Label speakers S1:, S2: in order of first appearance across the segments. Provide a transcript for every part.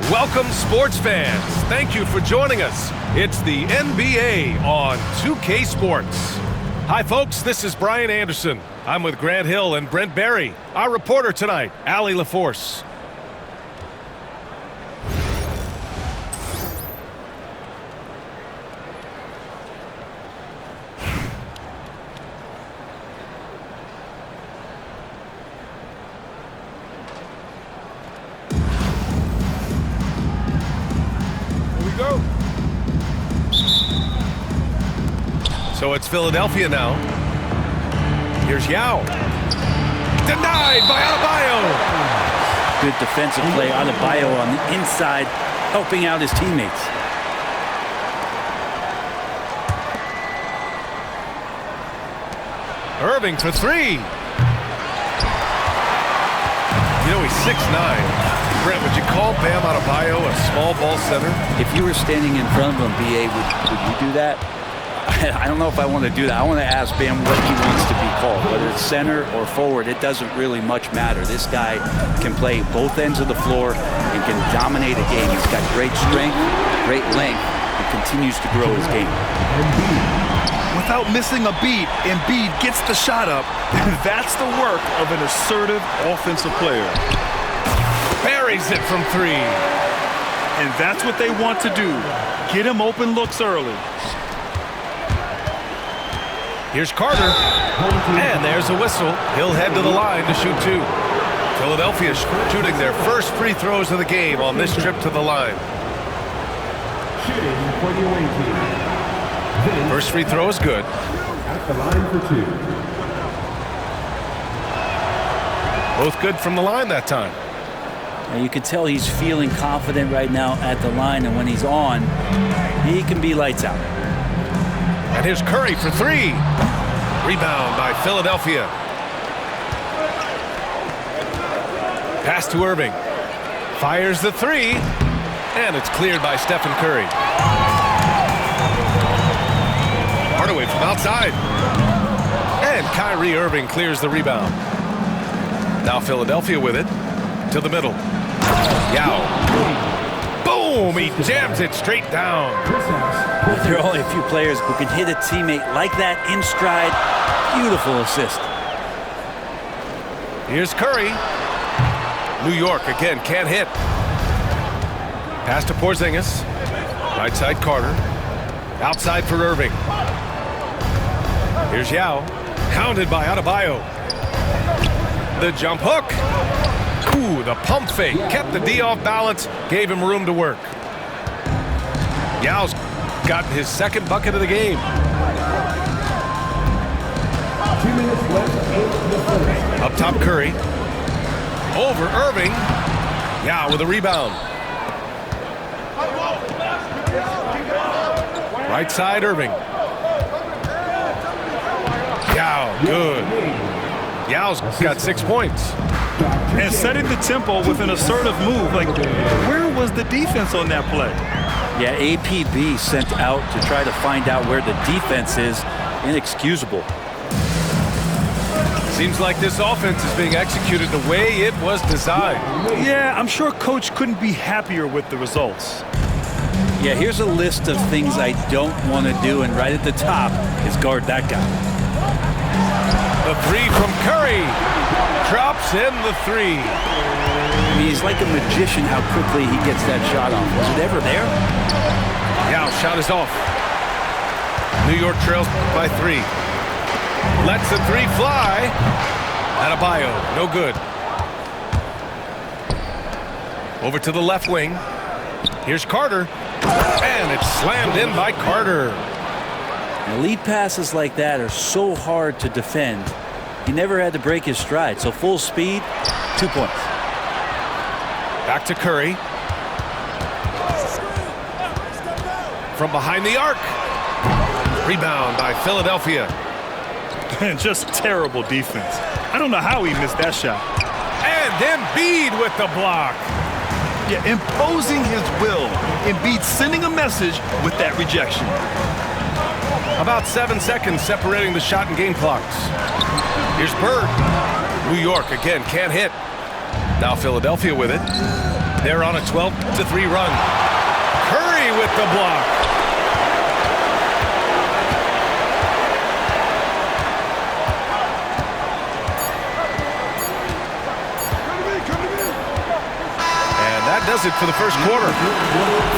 S1: Welcome, sports fans. Thank you for joining us. It's the NBA on 2K Sports. Hi, folks. This is Brian Anderson. I'm with Grant Hill and Brent Barry. Our reporter tonight, Allie LaForce. So it's Philadelphia now. Here's Yao. Denied by Adebayo.
S2: Good defensive play. Adebayo on the inside, helping out his teammates.
S1: Irving for three. You know, he's 6'9". Brent, would you call Bam Adebayo a small ball center?
S2: If you were standing in front of him, B.A., would you do that? I don't know if I want to do that. I want to ask Bam what he wants to be called, whether it's center or forward. It doesn't really much matter. This guy can play both ends of the floor and can dominate a game. He's got great strength, great length, and continues to grow his game.
S3: Without missing a beat, Embiid gets the shot up. That's the work of an assertive offensive player.
S1: Buries it from three.
S3: And that's what they want to do. Get him open looks early.
S1: Here's Carter, and there's a whistle. He'll head to the line to shoot two. Philadelphia shooting their first free throws of the game on this trip to the line.
S4: Shooting for the away team.
S1: First free throw is good.
S4: At the line for two.
S1: Both good from the line that time.
S2: And you can tell he's feeling confident right now at the line, and when he's on, he can be lights out.
S1: And here's Curry for three. Rebound by Philadelphia. Pass to Irving. Fires the three. And it's cleared by Stephen Curry. Hardaway from outside. And Kyrie Irving clears the rebound. Now Philadelphia with it. To the middle. Yao. Boom! He jams it straight down.
S2: There are only a few players who can hit a teammate like that in stride. Beautiful assist.
S1: Here's Curry. New York again can't hit. Pass to Porzingis. Right side Carter. Outside for Irving. Here's Yao. Counted by Adebayo. The jump hook. Ooh, the pump fake. Kept the D off balance. Gave him room to work. Yao's gotten his second bucket of the game.
S4: 2 minutes left in the first.
S1: Up top Curry. Over Irving. Yao with a rebound. Right side Irving. Yao, good. Yao's got 6 points.
S3: And setting the tempo with an assertive move. Like, where was the defense on that play?
S2: Yeah, APB sent out to try to find out where the defense is. Inexcusable.
S1: Seems like this offense is being executed the way it was designed.
S3: Yeah, I'm sure Coach couldn't be happier with the results.
S2: Yeah, here's a list of things I don't want to do, and right at the top is guard that guy.
S1: The three from Curry. Drops in the three.
S2: I mean, he's like a magician how quickly he gets that shot off. Was it ever there?
S1: Yao shot is off. New York trails by 3. Lets the three fly. Adebayo, no good. Over to the left wing. Here's Carter. And it's slammed in by Carter.
S2: Elite passes like that are so hard to defend. He never had to break his stride, so full speed, 2 points.
S1: Back to Curry. From behind the arc. Rebound by Philadelphia.
S3: And just terrible defense. I don't know how he missed that shot.
S1: And Embiid with the block.
S3: Yeah, imposing his will. Embiid sending a message with that rejection.
S1: About 7 seconds separating the shot and game clocks. Here's Bird. New York again can't hit. Now Philadelphia with it. They're on a 12-3 run. Curry with the block. And that does it for the first quarter.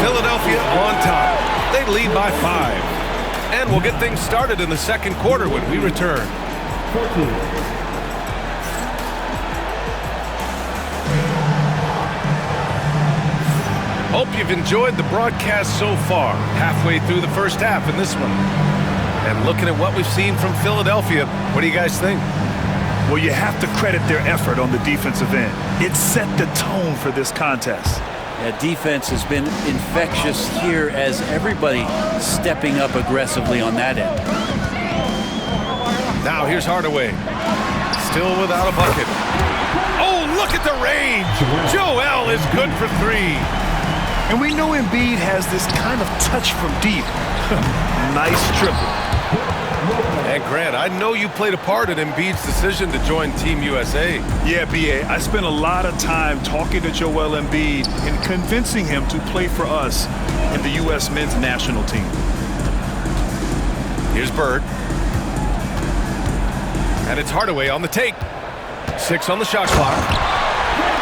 S1: Philadelphia on top. They lead by 5. And we'll get things started in the second quarter when we return.
S4: 14.
S1: Hope you've enjoyed the broadcast so far, halfway through the first half in this one. And looking at what we've seen from Philadelphia, what do you guys think?
S3: Well, you have to credit their effort on the defensive end. It set the tone for this contest.
S2: Yeah, defense has been infectious here as everybody stepping up aggressively on that end.
S1: Now here's Hardaway. Still without a bucket. Oh, look at the range. Joel is good for 3.
S3: And we know Embiid has this kind of touch from deep. Nice triple.
S1: And Grant, I know you played a part in Embiid's decision to join Team USA.
S3: Yeah, B.A., I spent a lot of time talking to Joel Embiid and convincing him to play for us in the U.S. men's national team.
S1: Here's Bird. And it's Hardaway on the take. 6 on the shot clock.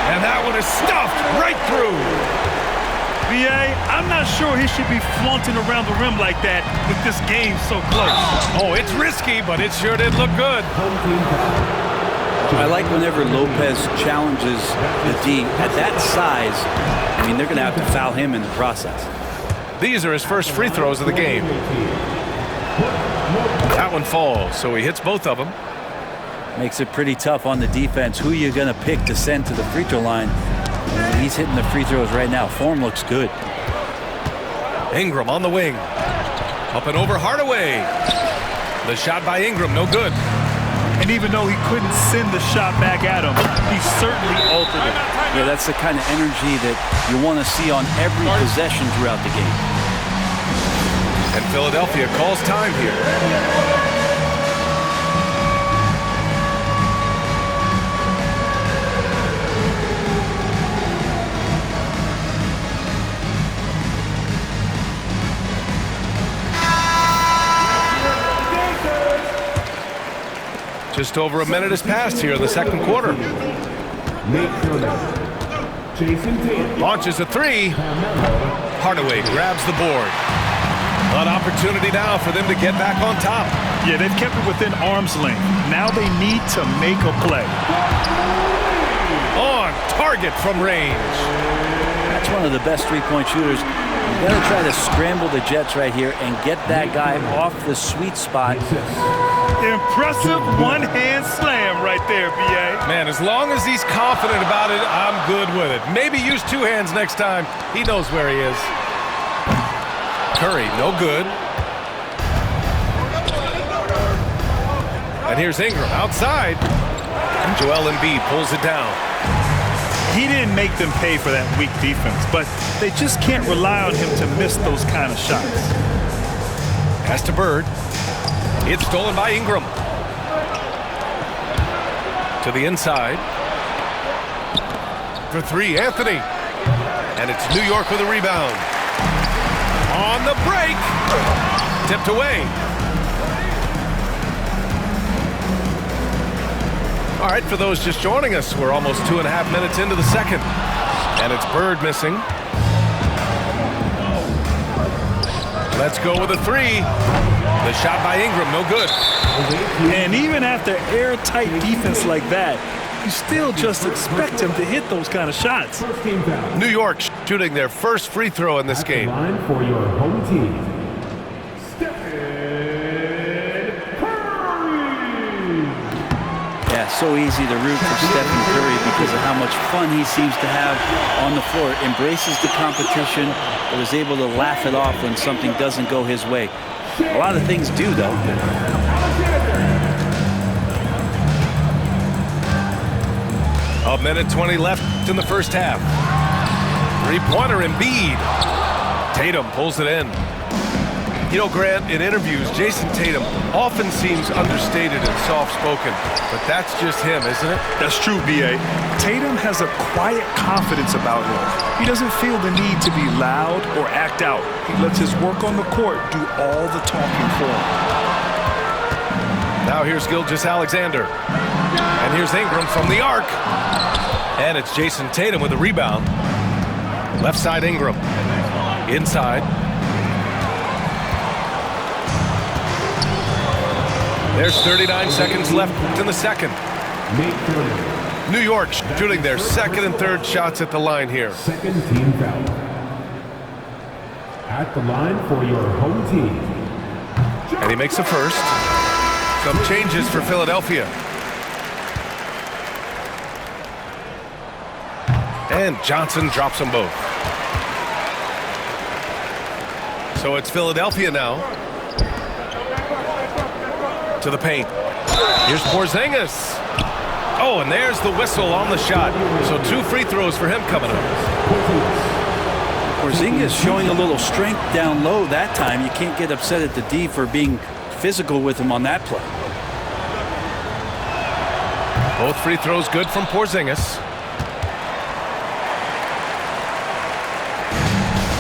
S1: And that one is stuffed right through.
S3: B.A., I'm not sure he should be flaunting around the rim like that with this game so close.
S1: Oh, it's risky, but it sure did look good.
S2: I like whenever Lopez challenges the D at that size. I mean, they're going to have to foul him in the process.
S1: These are his first free throws of the game. That one falls, so he hits both of them.
S2: Makes it pretty tough on the defense. Who you going to pick to send to the free throw line? He's hitting the free throws right now. Form looks good.
S1: Ingram on the wing. Up and over Hardaway. The shot by Ingram, no good.
S3: And even though he couldn't send the shot back at him, he certainly altered it.
S2: Yeah, that's the kind of energy that you want to see on every possession throughout the game.
S1: And Philadelphia calls time here. Just over a minute has passed here in the second quarter.
S4: Nate Turner. Jason Tatum.
S1: Launches a 3. Hardaway grabs the board. An opportunity now for them to get back on top.
S3: Yeah, they've kept it within arm's length. Now they need to make a play.
S1: On target from range.
S2: That's one of the best three-point shooters. You got to try to scramble the Jets right here and get that guy off the sweet spot.
S3: Impressive one-hand slam right there, B.A.
S1: Man, as long as he's confident about it, I'm good with it. Maybe use 2 hands next time. He knows where he is. Curry, no good. And here's Ingram outside. Joel Embiid pulls it down.
S3: He didn't make them pay for that weak defense, but they just can't rely on him to miss those kind of shots.
S1: Pass to Bird. It's stolen by Ingram. To the inside. For 3, Anthony. And it's New York with a rebound. On the break. Tipped away. All right, for those just joining us, we're almost 2.5 minutes into the second. And it's Bird missing. Let's go with a 3. The shot by Ingram, no good.
S3: And even after airtight defense like that, you still just expect him to hit those kind of shots.
S4: First team foul.
S1: New York shooting their first free throw in this game.
S4: Line for your home team. Stephen Curry.
S2: Yeah, so easy to root for Stephen Curry because of how much fun he seems to have on the floor. Embraces the competition, but is able to laugh it off when something doesn't go his way. A lot of things do, though.
S1: A minute 20 left in the first half. Three-pointer Embiid. Tatum pulls it in. You know, Grant, in interviews, Jason Tatum often seems understated and soft-spoken, but that's just him, isn't it?
S3: That's true, B.A. Tatum has a quiet confidence about him. He doesn't feel the need to be loud or act out. He lets his work on the court do all the talking for him.
S1: Now here's Gilgeous-Alexander. And here's Ingram from the arc. And it's Jason Tatum with a rebound. Left side Ingram. Inside. There's 39 seconds left in the second. New York shooting their second and third shots at the line here.
S4: Second team foul. At the line for your home team.
S1: And he makes the first. Some changes for Philadelphia. And Johnson drops them both. So it's Philadelphia now. To the paint. Here's Porzingis. Oh, and there's the whistle on the shot. So 2 free throws for him coming up.
S2: Porzingis showing a little strength down low that time. You can't get upset at the D for being physical with him on that play.
S1: Both free throws good from Porzingis.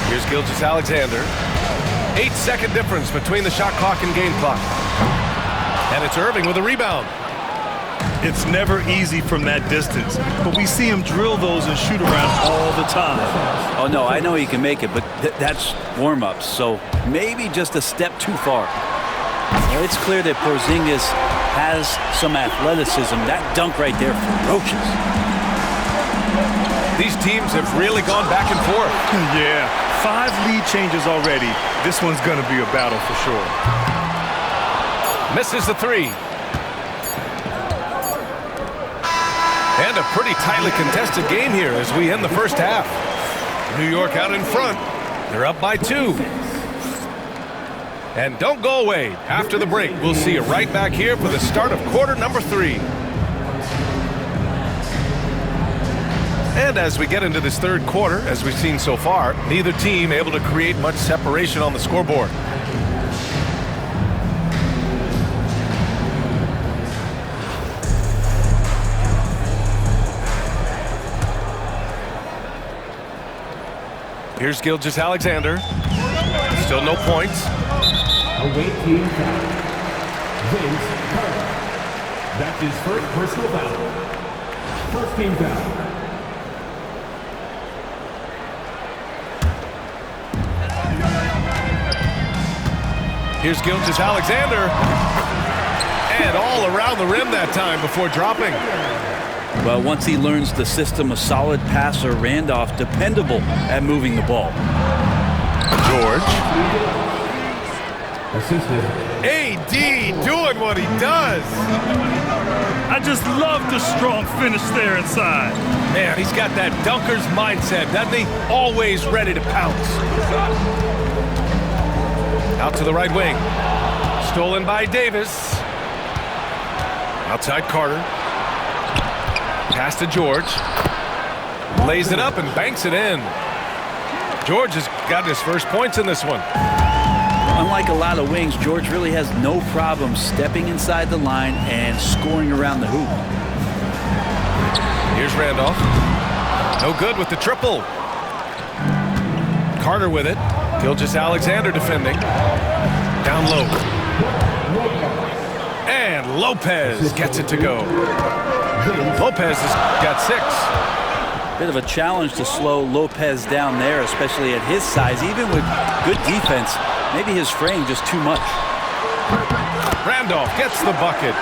S1: Here's Gilgeous-Alexander. 8-second difference between the shot clock and game clock. And it's Irving with a rebound.
S3: It's never easy from that distance, but we see him drill those and shoot around all the time.
S2: Oh, no, I know he can make it, but that's warm-ups, so maybe just a step too far. Well, it's clear that Porzingis has some athleticism. That dunk right there, ferocious.
S1: These teams have really gone back and forth.
S3: Yeah, 5 lead changes already. This one's going to be a battle for sure.
S1: Misses the 3. And a pretty tightly contested game here as we end the first half. New York out in front. They're up by 2. And don't go away. After the break, we'll see you right back here for the start of quarter number 3. And as we get into this third quarter, as we've seen so far, neither team able to create much separation on the scoreboard. Here's Gilgeous-Alexander. Still no points.
S4: Away team foul. Vince Carter. That's his first personal foul. First team foul.
S1: Here's Gilgeous-Alexander. And all around the rim that time before dropping.
S2: Well, once he learns the system, a solid passer, Randolph, dependable at moving the ball.
S1: George.
S4: Assisted.
S1: AD doing what he does.
S3: I just love the strong finish there inside.
S1: Man, he's got that dunker's mindset, doesn't he? Always ready to pounce. Out to the right wing. Stolen by Davis. Outside Carter. Pass to George. Lays it up and banks it in. George has got his first points in this one.
S2: Unlike a lot of wings, George really has no problem stepping inside the line and scoring around the hoop.
S1: Here's Randolph. No good with the triple. Carter with it. Gilgeous-Alexander defending. Down low. And Lopez gets it to go. Lopez has got 6.
S2: Bit of a challenge to slow Lopez down there, especially at his size. Even with good defense, maybe his frame just too much.
S1: Randolph gets the bucket.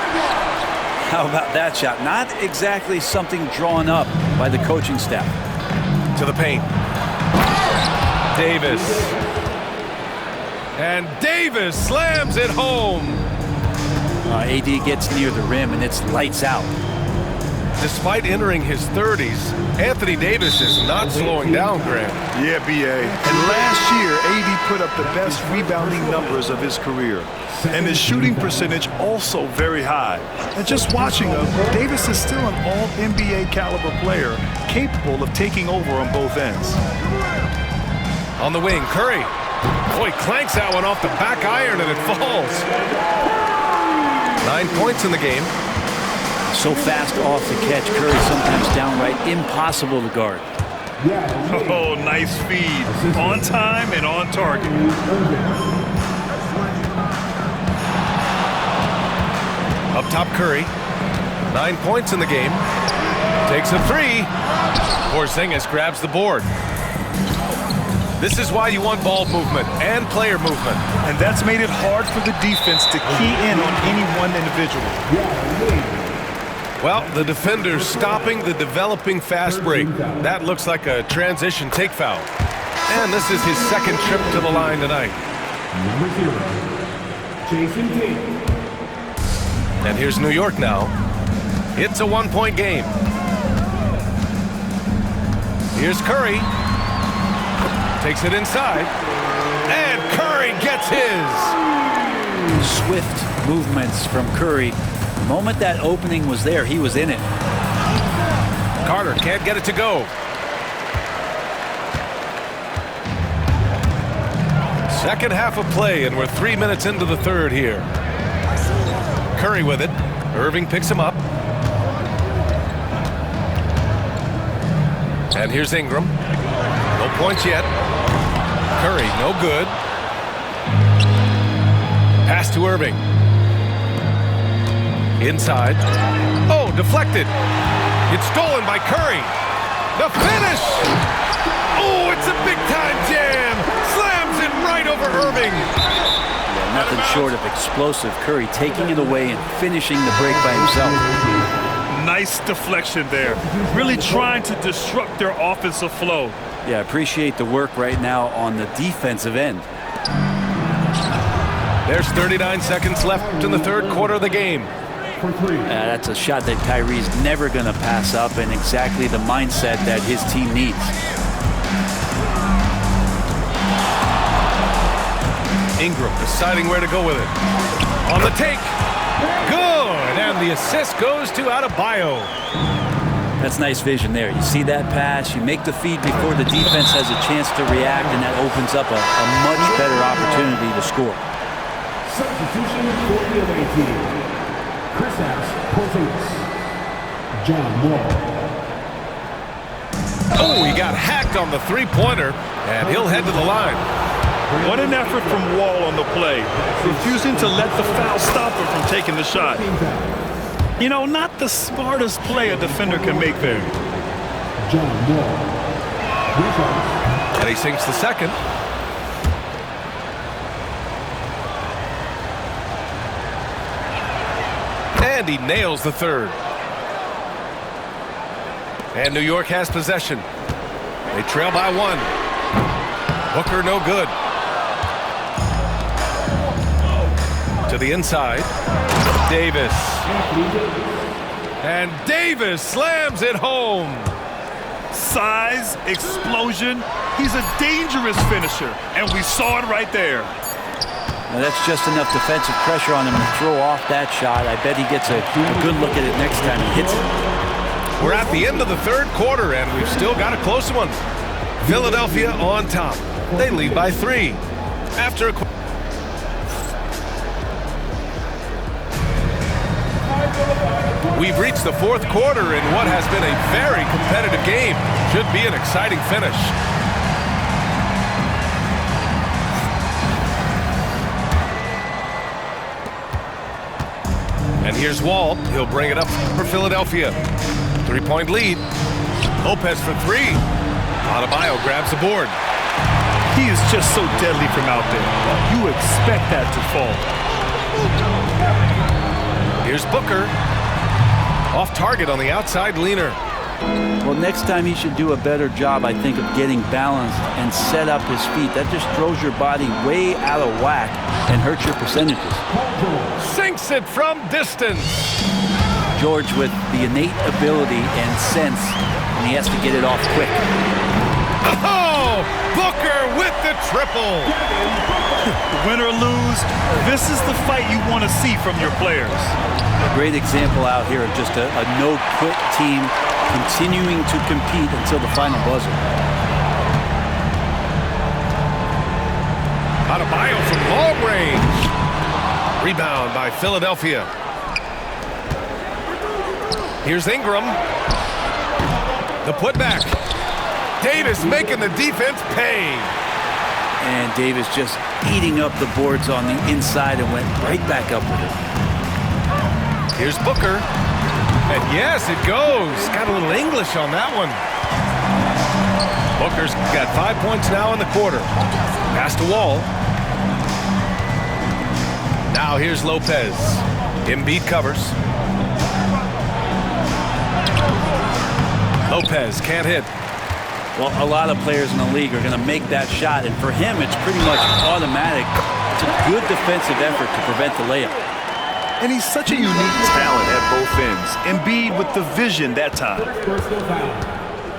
S2: How about that shot? Not exactly something drawn up by the coaching staff.
S1: To the paint. Davis. And Davis slams it home.
S2: AD gets near the rim and it's lights out.
S1: Despite entering his 30s, Anthony Davis is not slowing down, Grant.
S3: Yeah, B.A. And last year, AD put up the best rebounding numbers of his career. And his shooting percentage also very high. And just watching him, Davis is still an all-NBA caliber player, capable of taking over on both ends.
S1: On the wing, Curry. Boy, clanks that one off the back iron and it falls. 9 points in the game.
S2: So fast off the catch, Curry sometimes downright impossible to guard.
S3: Oh, nice feed. On time and on target.
S1: Up top, Curry. 9 points in the game. Takes a three. Porzingis grabs the board. This is why you want ball movement and player movement.
S3: And that's made it hard for the defense to key in on any one individual.
S1: Well, the defender's stopping the developing fast break. That looks like a transition take foul. And this is his second trip to the line tonight.
S4: Number 0, Jason Tatum.
S1: And here's New York now. It's a 1-point game. Here's Curry. Takes it inside. And Curry gets his.
S2: Swift movements from Curry. The moment that opening was there, he was in it.
S1: Carter can't get it to go. Second half of play, and we're 3 minutes into the third here. Curry with it. Irving picks him up. And here's Ingram. No points yet. Curry, no good. Pass to Irving. Inside. Oh, deflected. It's stolen by Curry. The finish! Oh, it's a big-time jam. Slams it right over Irving.
S2: Yeah, nothing short of explosive. Curry taking it away and finishing the break by himself.
S3: Nice deflection there. Really trying to disrupt their offensive flow.
S2: Yeah, appreciate the work right now on the defensive end.
S1: There's 39 seconds left in the third quarter of the game.
S2: That's a shot that Kyrie's never going to pass up, and exactly the mindset that his team needs.
S1: Ingram deciding where to go with it. On the take. Good. And the assist goes to Adebayo.
S2: That's nice vision there. You see that pass, you make the feed before the defense has a chance to react, and that opens up a much better opportunity to score.
S4: Substitution for the away team. Kristaps Porzingis. John Wall.
S1: Oh, he got hacked on the three-pointer, and he'll head to the line.
S3: What an effort from Wall on the play. Refusing to let the foul stop him from taking the shot. You know, not the smartest play a defender can make there.
S4: John Wall.
S1: And he sinks the second. And he nails the third. And New York has possession. They trail by one. Booker no good. To the inside. Davis. And Davis slams it home.
S3: Size, explosion. He's a dangerous finisher, and we saw it right there.
S2: Now that's just enough defensive pressure on him to throw off that shot. I bet he gets a good look at it next time and hits it.
S1: We're at the end of the third quarter, and we've still got a close one. Philadelphia on top. They lead by 3. After a We've reached the fourth quarter in what has been a very competitive game. Should be an exciting finish. And here's Wall. He'll bring it up for Philadelphia. 3-point lead. Lopez for 3. Adebayo grabs the board.
S3: He is just so deadly from out there. You expect that to fall.
S1: Here's Booker. Off target on the outside leaner.
S2: Well, next time he should do a better job, I think, of getting balanced and set up his feet. That just throws your body way out of whack and hurts your percentages.
S1: Sinks it from distance.
S2: George with the innate ability and sense, and he has to get it off quick.
S1: Oh, Booker with the triple.
S3: Win or lose, this is the fight you want to see from your players.
S2: A great example out here of just a no-quit team continuing to compete until the final buzzer.
S1: Adebayo from long range. Rebound by Philadelphia. Here's Ingram. The putback. Davis making the defense pay.
S2: And Davis just eating up the boards on the inside and went right back up with it.
S1: Here's Booker. And yes, it goes. Got a little English on that one. Booker's got 5 points now in the quarter. Pass to Wall. Now here's Lopez. Embiid covers. Lopez can't hit.
S2: Well, a lot of players in the league are going to make that shot, and for him, it's pretty much automatic. It's a good defensive effort to prevent the layup.
S3: And he's such a unique talent at both ends. Embiid with the vision that time.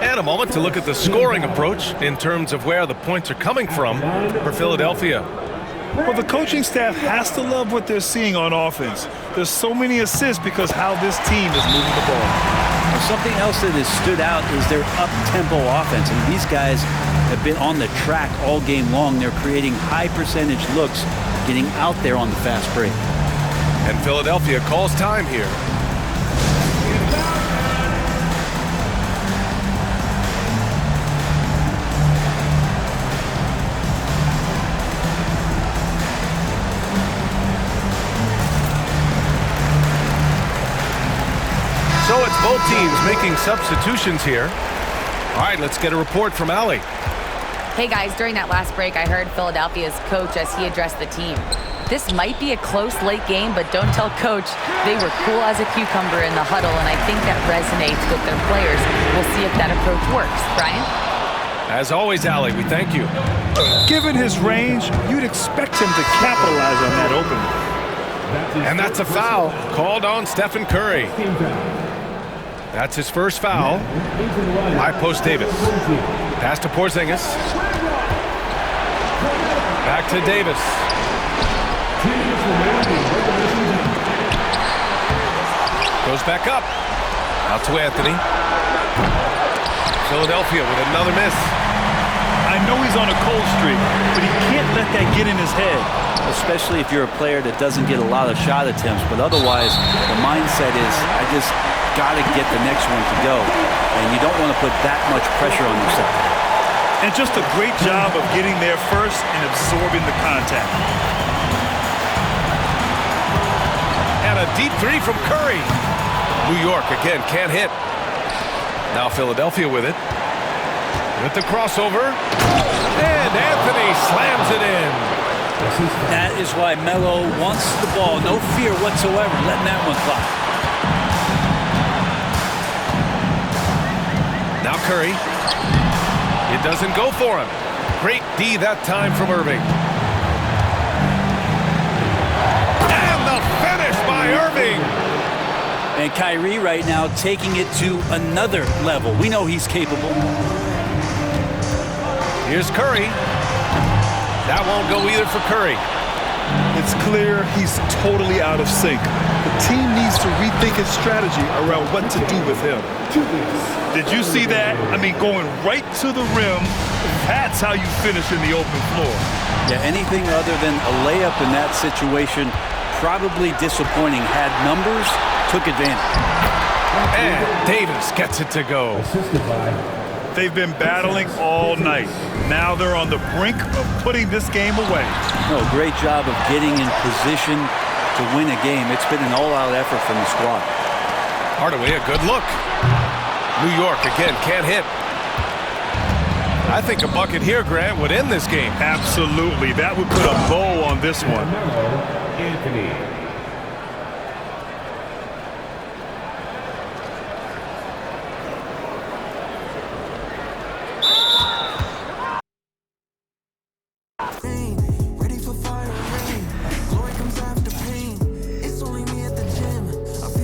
S1: And a moment to look at the scoring approach in terms of where the points are coming from for Philadelphia.
S3: Well, the coaching staff has to love what they're seeing on offense. There's so many assists because how this team is moving the ball.
S2: Well, something else that has stood out is their up-tempo offense. And these guys have been on the track all game long. They're creating high-percentage looks, getting out there on the fast break.
S1: And Philadelphia calls time here. So it's both teams making substitutions here. All right, let's get a report from Allie.
S5: Hey guys, during that last break, I heard Philadelphia's coach as he addressed the team. This might be a close late game, but don't tell coach. They were cool as a cucumber in the huddle, and I think that resonates with their players. We'll see if that approach works. Brian?
S1: As always, Allie, we thank you.
S3: Given his range, you'd expect him to capitalize on that opening.
S1: And that's a foul called on Stephen Curry. That's his first foul. High post Davis. Pass to Porzingis. Back to Davis. Goes back up. Out to Anthony. Philadelphia with another miss.
S3: I know he's on a cold streak, but he can't let that get in his head.
S2: Especially if you're a player that doesn't get a lot of shot attempts. But otherwise, the mindset is, I just got to get the next one to go. And you don't want to put that much pressure on yourself.
S3: And just a great job of getting there first and absorbing the contact.
S1: And a deep three from Curry. New York again can't hit. Now Philadelphia with it. With the crossover. And Anthony slams it in.
S2: That is why Melo wants the ball. No fear whatsoever letting that one fly.
S1: Now Curry. It doesn't go for him. Great D that time from Irving. And the finish by Irving.
S2: And Kyrie right now taking it to another level. We know he's capable.
S1: Here's Curry. That won't go either for Curry.
S3: It's clear he's totally out of sync. The team needs to rethink its strategy around what to do with him. Did you see that? I mean, going right to the rim, that's how you finish in the open floor.
S2: Yeah, anything other than a layup in that situation, probably disappointing. Had numbers, took advantage.
S1: And Davis gets it to go.
S3: They've been battling all night. Now they're on the brink of putting this game away.
S2: No, great job of getting in position to win a game. It's been an all-out effort from the squad.
S1: Hardaway, a good look. New York again can't hit. I think a bucket here, Grant, would end this game.
S3: Absolutely. That would put a bow on this one.
S4: Anthony.